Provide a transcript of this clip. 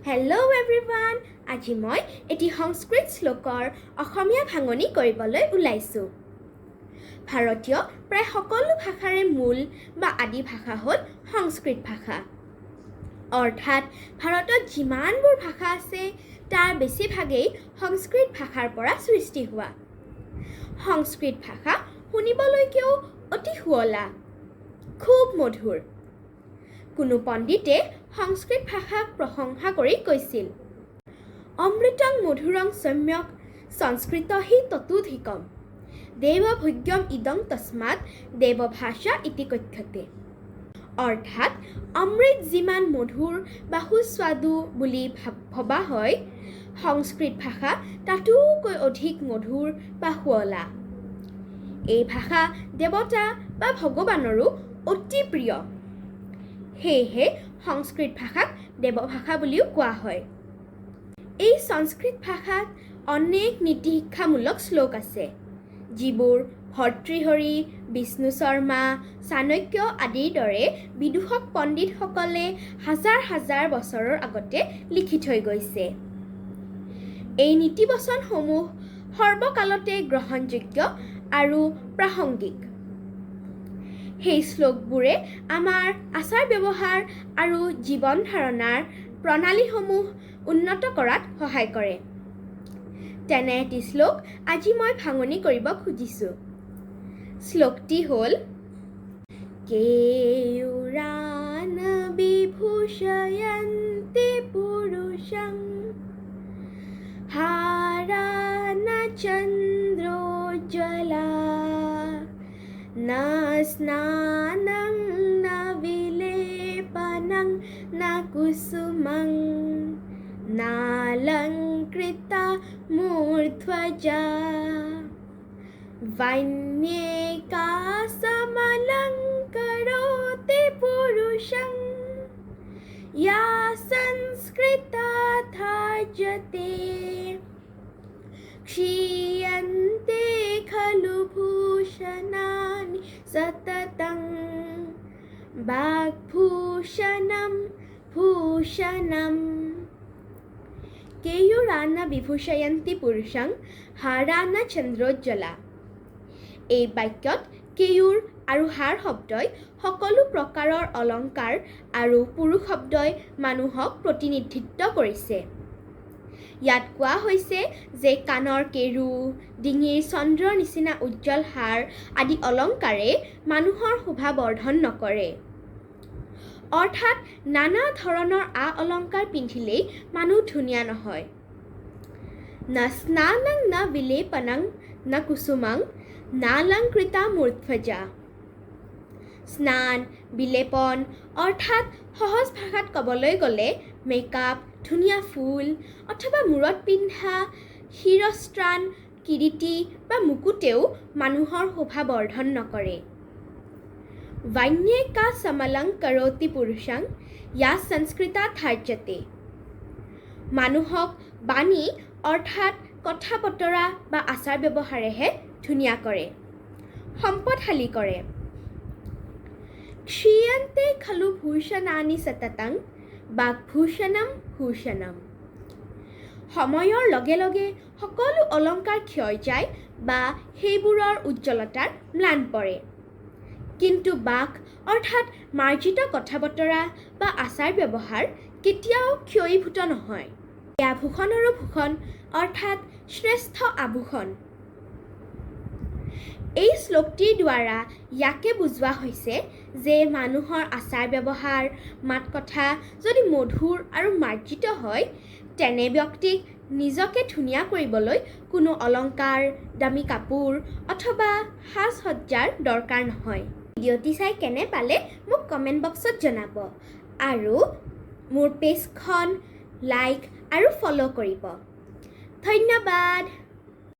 Hello everyone! আজি মই এটি সংস্কৃত শ্লোকৰ অসমীয়া ভাঙনি কৰিবলৈ ওলাইছো। ভাৰতীয় প্ৰায় সকলো ভাষাৰে মূল বা আদি ভাষা হ'ল সংস্কৃত ভাষা। অৰ্থাৎ ভাৰতত যিমানবোৰ ভাষা আছে তাৰ বেছিভাগেই সংস্কৃত ভাষাৰ পৰা সৃষ্টি হোৱা। সংস্কৃত ভাষা শুনিবলৈকেও অতি শুৱলা, খুব মধুৰ। কোনো পণ্ডিতে সংস্কৃত ভাষাক প্ৰশংসা কৰি কৈছিল, অমৃতং মধুৰং সম্যক সংস্কৃত হি ততোধিকম দেৱভোগ্যম ইদং তস্মাৎ দেৱভাষা ইতি কথ্যতে। অৰ্থাৎ অমৃত যিমান মধুৰ বা সুস্বাদু বুলি ভবা হয়, সংস্কৃত ভাষা তাতোকৈ অধিক মধুৰ বা শুৱলা। এই ভাষা দেৱতা বা ভগৱানৰো অতি প্ৰিয়। সেয়েহে সংস্কৃত ভাষাক দেৱভাষা বুলিও কোৱা হয়। এই সংস্কৃত ভাষাত অনেক নীতি শিক্ষামূলক শ্লোক আছে, যিবোৰ ভৰ্তৃহৰি, বিষ্ণু শৰ্মা, চাণক্য আদিৰ দৰে বিদূষক পণ্ডিতসকলে হাজাৰ হাজাৰ বছৰৰ আগতে লিখি থৈ গৈছে। এই নীতিবচনসমূহ সৰ্বকালতে গ্ৰহণযোগ্য আৰু প্ৰাসংগিক। সেই শ্লোকবোৰে আমাৰ আচাৰ ব্যৱহাৰ আৰু জীৱন ধাৰণাৰ প্ৰণালীসমূহ উন্নত কৰাত সহায় কৰে। তেনে এটি শ্লোক আজি মই ভাঙনি কৰিব খুজিছোঁ। শ্লোকটি হ'ল কেয়ুৰান বিভূষয়ন্তি পুৰুষং হাৰান চন্দ্ৰোজ্জ্বলা ন স্নানং ন বিলেপনং ন কুসুমং নালংকৃতা মূৰ্ধ্বজা वन्येकासमलङ्करोति पुरुषं या संस्कृता धार्यते क्षीयन्ते खलु भूषणानि सततं वाग्भूषणं भूषणम् কেয়ুৰান বিভূষয়ন্তি পুৰুষং হাৰান চন্দ্ৰোজ্জ্বলা। এই বাক্যত কেয়ুৰ আৰু হাৰ শব্দই সকলো প্ৰকাৰৰ অলংকাৰ আৰু পুৰুষ শব্দই মানুহক প্ৰতিনিধিত্ব কৰিছে। ইয়াত কোৱা হৈছে যে কাণৰ কেৰু, ডিঙিৰ চন্দ্ৰৰ নিচিনা উজ্জ্বল হাৰ আদি অলংকাৰে মানুহৰ শোভা বৰ্ধন নকৰে। অৰ্থাৎ নানা ধৰণৰ অলংকাৰ পিন্ধিলেই মানুহ ধুনীয়া নহয়। ন স্নানং ন বিলেপনং ন কুসুমং নালংকৃতা মূৰ্ধ্বজা। স্নান, বিলেপন অৰ্থাৎ সহজ ভাষাত ক'বলৈ গ'লে মেকআপ, ধুনীয়া ফুল অথবা মূৰত পিন্ধা শিৰস্ত্ৰাণ, কিৰীটি বা মুকুটেও মানুহৰ শোভা বৰ্ধন নকৰে। वन्येकासमलङ्करोति पुरुषं या संस्कृता धार्यते। মানুহক বাণী অৰ্থাৎ কথা বতৰা বা আচাৰ ব্যৱহাৰেহে ধুনীয়া কৰে, সম্পদশালী কৰে। ক্ষীয়ন্তে খলু ভূষণানি সততং বাগ্ভূষণম ভূষণম। সময়ৰ লগে লগে সকলো অলংকাৰ ক্ষয় যায় বা সেইবোৰৰ উজ্জ্বলতাৰ ম্লান পৰে। কিন্তু বাক অৰ্থাৎ মাৰ্জিত কথা বতৰা বা আচাৰ ব্যৱহাৰ কেতিয়াও ক্ষয়ীভূত নহয়। এয়া ভূষণৰো ভূষণ অৰ্থাৎ শ্ৰেষ্ঠ আভূষণ। এই শ্লোকটিৰ দ্বাৰা ইয়াকে বুজোৱা হৈছে যে মানুহৰ আচাৰ ব্যৱহাৰ, মাত কথা যদি মধুৰ আৰু মাৰ্জিত হয়, তেনে ব্যক্তিক নিজকে ধুনীয়া কৰিবলৈ কোনো অলংকাৰ, দামী কাপোৰ অথবা সাজ সজ্জাৰ দৰকাৰ নহয়। ভিডিঅ'টি চাই কেনে পালে মোক কমেণ্ট বক্সত জনাব আৰু মোৰ পেজখন লাইক আৰু ফ'ল' কৰিব। ধন্যবাদ।